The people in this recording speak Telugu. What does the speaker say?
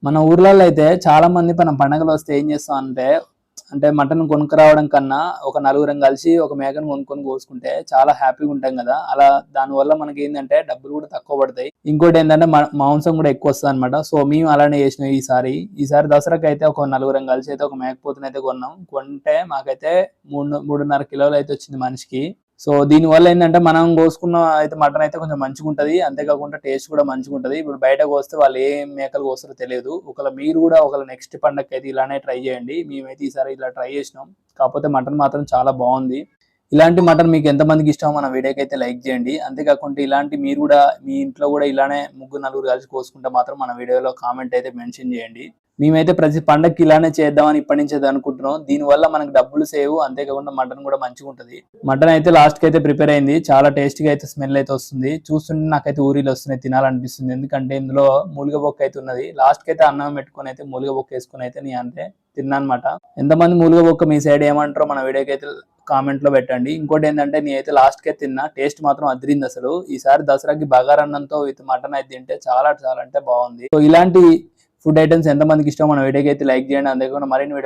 మన ఊర్లలో అయితే చాలా మంది మనం పండగలు వస్తే ఏం చేస్తాం అంటే మటన్ కొనుక్కరావడం కన్నా ఒక నలుగురం కలిసి ఒక మేకను కొనుక్కొని కోసుకుంటే చాలా హ్యాపీగా ఉంటాం కదా. అలా దానివల్ల మనకి ఏంటంటే డబ్బులు కూడా తక్కువ పడతాయి. ఇంకోటి ఏంటంటే మాంసం కూడా ఎక్కువ వస్తుంది అనమాట. సో మేము అలానే చేసినాం ఈసారి దసరాకి అయితే ఒక నలుగురం కలిసి అయితే ఒక మేకపోతుని అయితే కొన్నాం. కొంటే మాకైతే 3.5 కిలోలు అయితే వచ్చింది మనిషికి. సో దీని వల్ల ఏంటంటే మనం కోసుకున్న అయితే మటన్ అయితే కొంచెం మంచిగా ఉంటది. అంతేకాకుండా టేస్ట్ కూడా మంచిగా ఉంటది. ఇప్పుడు బయట కోస్తే వాళ్ళు ఏ మేకలు కోస్తారో తెలియదు. ఒకవేళ మీరు కూడా నెక్స్ట్ పండగకి అయితే ఇలానే ట్రై చేయండి. మేమైతే ఈసారి ఇలా ట్రై చేసినాం. కాకపోతే మటన్ మాత్రం చాలా బాగుంది. ఇలాంటి మటన్ మీకు ఎంతమందికి ఇష్టమో మన వీడియోకి అయితే లైక్ చేయండి. అంతేకాకుండా ఇలాంటి మీరు కూడా మీ ఇంట్లో కూడా ఇలానే ముగ్గురు నలుగురు కలిసి కోసుకుంటే మాత్రం మన వీడియోలో కామెంట్ అయితే మెన్షన్ చేయండి. మేమైతే ప్రతి పండగకి ఇలానే చేద్దామని ఇప్పటి నుంచి అయితే అనుకుంటున్నాం. దీనివల్ల మనకు డబ్బులు సేవ్, అంతేకాకుండా మటన్ కూడా మంచిగా ఉంటుంది. మటన్ అయితే లాస్ట్ కి అయితే ప్రిపేర్ అయింది. చాలా టేస్టీగా అయితే స్మెల్ అయితే వస్తుంది. చూస్తుంటే నాకైతే ఊరిలో వస్తున్నాయి, తినాలనిపిస్తుంది. ఎందుకంటే ఇందులో మూలిగ బొక్క అయితే ఉన్నది. లాస్ట్ కి అయితే అన్నం పెట్టుకుని అయితే మూలిగ బొక్క వేసుకుని అయితే నేను అంతే తిన్నానమాట. ఎంతమంది మూలిగ బొక్క మీ సైడ్ ఏమంటారో మన వీడియోకి అయితే కామెంట్ లో పెట్టండి. ఇంకోటి ఏంటంటే నేనైతే లాస్ట్ కే తిన్నా, టేస్ట్ మాత్రం అదిరింది అసలు. ఈసారి దసరాకి బగారన్నంతో విత్ మటన్ అయితే తింటే చాలా చాలా అంటే బాగుంది. సో ఇలాంటి ఫుడ్ ఐటమ్స్ ఎంతమందికి ఇష్టం మన వీడియోకి అయితే లైక్ చేయండి. అంతేకాకుండా మరిన్ని వీడియో